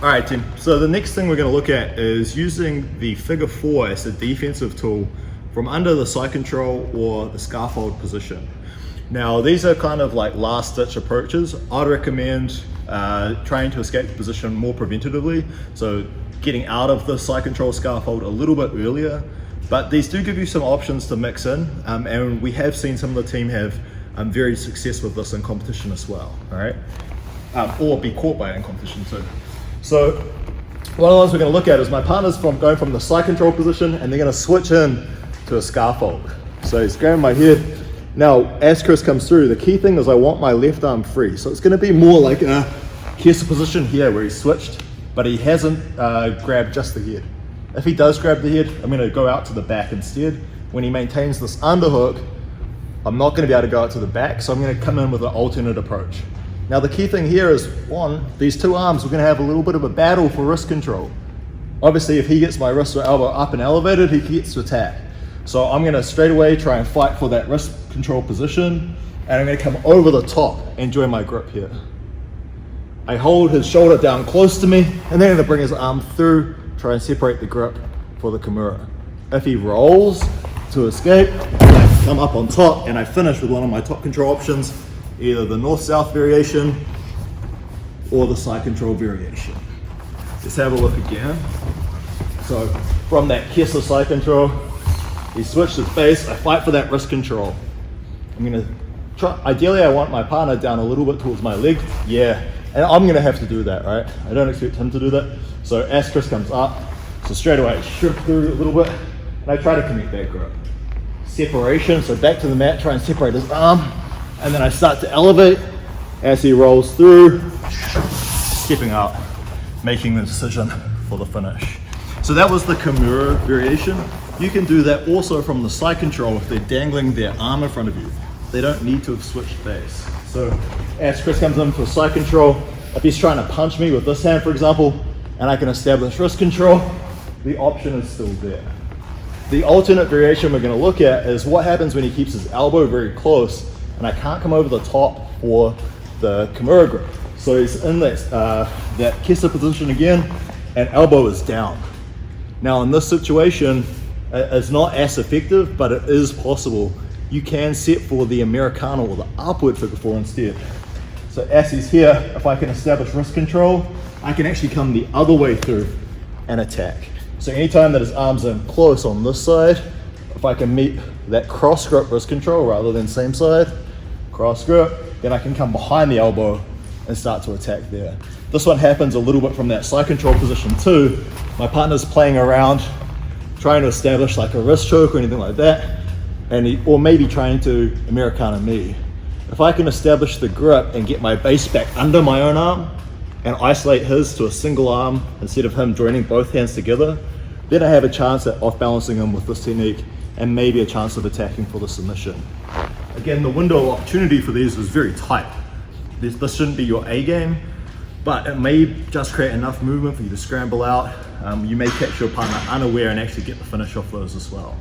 All right, team. So the next thing we're going to look at is using the Figure-4 as a defensive tool from under the side control or the scaffold position. Now, these are kind of like last ditch approaches. I'd recommend trying to escape the position more preventatively. So getting out of the side control scaffold a little bit earlier. But these do give you some options to mix in. And we have seen some of the team have very success with this in competition as well, all right? Or be caught by it in competition too. So one of the ones we're going to look at is my partner's going from the side control position and they're going to switch in to a scaffold. So he's grabbing my head. Now, as Chris comes through, the key thing is I want my left arm free. So it's going to be more like a Kesa position here where he switched, but he hasn't grabbed just the head. If he does grab the head, I'm going to go out to the back instead. When he maintains this underhook, I'm not going to be able to go out to the back, so I'm going to come in with an alternate approach. Now the key thing here is, one, these two arms, we're going to have a little bit of a battle for wrist control. Obviously, if he gets my wrist or elbow up and elevated, he gets to attack. So I'm going to straight away try and fight for that wrist control position, and I'm going to come over the top and join my grip here. I hold his shoulder down close to me, and then I'm going to bring his arm through, try and separate the grip for the Kimura. If he rolls to escape, I come up on top and I finish with one of my top control options, either the north-south variation or the side control variation. Let's have a look again. So from that Kesa side control, he switched his base, I fight for that wrist control. I'm gonna try, ideally I want my partner down a little bit towards my leg, yeah, and I'm gonna have to do that, right? I don't expect him to do that. So as Chris comes up, so straight away I shrimp through a little bit, and I try to connect that grip. Separation, so back to the mat, try and separate his arm, and then I start to elevate as he rolls through, stepping out, making the decision for the finish. So that was the Kimura variation. You can do that also from the side control if they're dangling their arm in front of you. They don't need to have switched base. So as Chris comes in for side control, if he's trying to punch me with this hand, for example, and I can establish wrist control, the option is still there. The alternate variation we're going to look at is what happens when he keeps his elbow very close and I can't come over the top for the Kimura grip. So he's in that Kesa position again, and elbow is down. Now in this situation, it's not as effective, but it is possible. You can set for the Americana or the upward Figure-4 instead. So as he's here, if I can establish wrist control, I can actually come the other way through and attack. So anytime that his arms are close on this side, if I can meet that cross grip wrist control rather than same side, cross grip, then I can come behind the elbow and start to attack there. This one happens a little bit from that side control position too. My partner's playing around, trying to establish like a wrist choke or anything like that, or maybe trying to Americana me. If I can establish the grip and get my base back under my own arm and isolate his to a single arm instead of him joining both hands together, then I have a chance at off balancing him with this technique and maybe a chance of attacking for the submission. Again, the window of opportunity for these is very tight. This shouldn't be your A game, but it may just create enough movement for you to scramble out. You may catch your partner unaware and actually get the finish off those as well.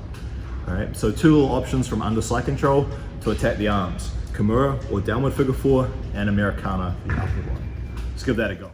All right, so two little options from under side control to attack the arms: Kimura or downward Figure-4, and Americana, the upward one. Let's give that a go.